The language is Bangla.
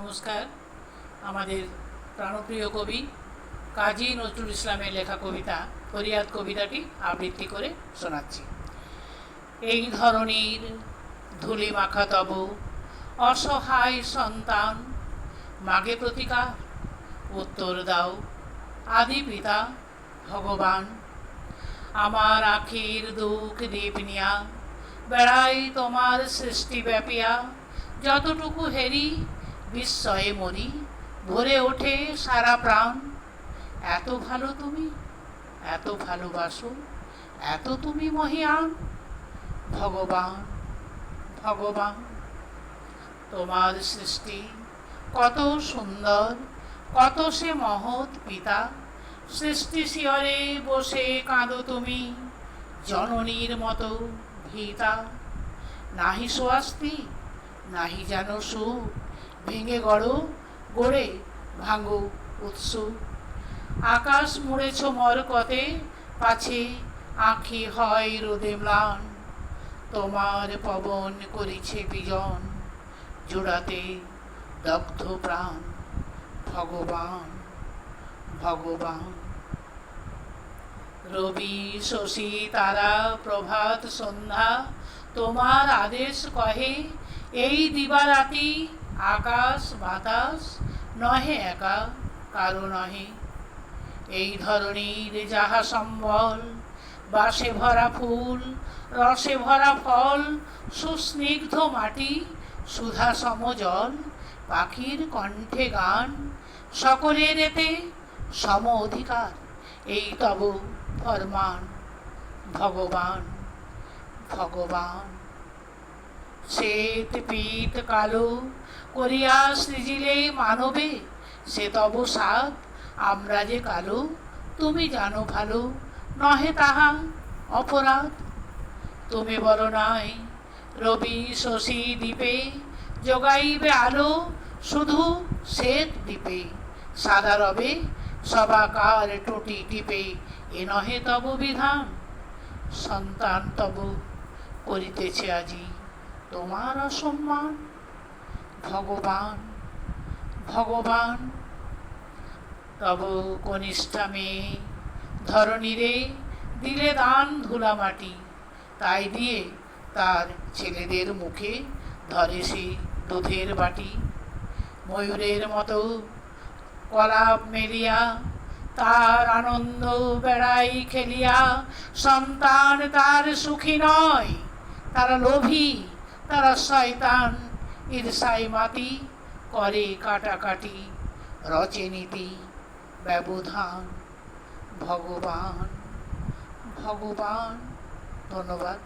নমস্কার। আমাদের প্রাণপ্রিয় কবি কাজী নজরুল ইসলামের লেখা কবিতা ফরিয়াদ কবিতাটি আবৃত্তি করে শোনাচ্ছি। এই ধরনীর ধূলি মাখা তব অসহায় সন্তান, মাগে প্রতিকার উত্তর দাও আদি পিতা ভগবান। আমার আখির দুঃখ দীপ নিয়া বেড়াই তোমার সৃষ্টি ব্যাপিয়া, যতটুকু হেরি বিস্ময়ে মরি, ভরে ওঠে সারা প্রাণ। এত ভালো তুমি, এত ভালোবাসো, এত তুমি মহিয়ান। ভগবান ভগবান তোমার সৃষ্টি কত সুন্দর, কত সে মহৎ পিতা। সৃষ্টি শিয়রে বসে কাঁদো তুমি, জননীর মতো ভীতা। নাহি সোয়াস্তি, নাহি যেন সুখ, ভেঙে গড়ে ভাঙো উৎসুক। আকাশ মুড়েছ মরকতে, পাছে আঁখি হয় রোদে ম্লান। তোমার পবন করিছে বিজন, জোড়াতে দগ্ধ প্রাণ। ভগবান ভগবান রবি শশী তারা প্রভাত সন্ধ্যা তোমার আদেশ কহে। এই দিবারাতি আকাশ বাতাস নহে একা কারো নহে। এই ধরনীর যাহা সম্বল, বাসে ভরা ফুল, রসে ভরা ফল, সুস্নিগ্ধ মাটি, সুধা সমজল, পাখির কণ্ঠে গান, সকলের এতে সম অধিকার, এই তব ফরমান। ভগবান ভগবান শ্বেত পীত কালো করিয়া সৃজিলে মানবে, সে তব সাধ। আমরা যে কালো তুমি জানো ভালো, নহে তাহা অপরাধ। তুমি বলো নাই রবি শশী দ্বীপে, যোগাইবে আলো শুধু শ্বেত দ্বীপে। সাদা রবে সবাকার টুটি টিপে, এ নহে তব বিধান। সন্তান তব করিতেছে আজি তোমার অসম্মান। ভগবান ভগবান তব কনিষ্ঠা মেয়ে ধরণীরে দিলে দান ধুলা মাটি, তাই দিয়ে তার ছেলেদের মুখে ধরে সে দুধের বাটি। ময়ূরের মতো কলাপ মেলিয়া তার আনন্দ বেড়াই খেলিয়া, সন্তান তার সুখী নয়, তারা লোভী, তারা শয়তান। ঈর্ষায় মাতি করে কাটাকাটি, রচে নীতি ব্যবধান। ভগবান ভগবান ধন্যবাদ।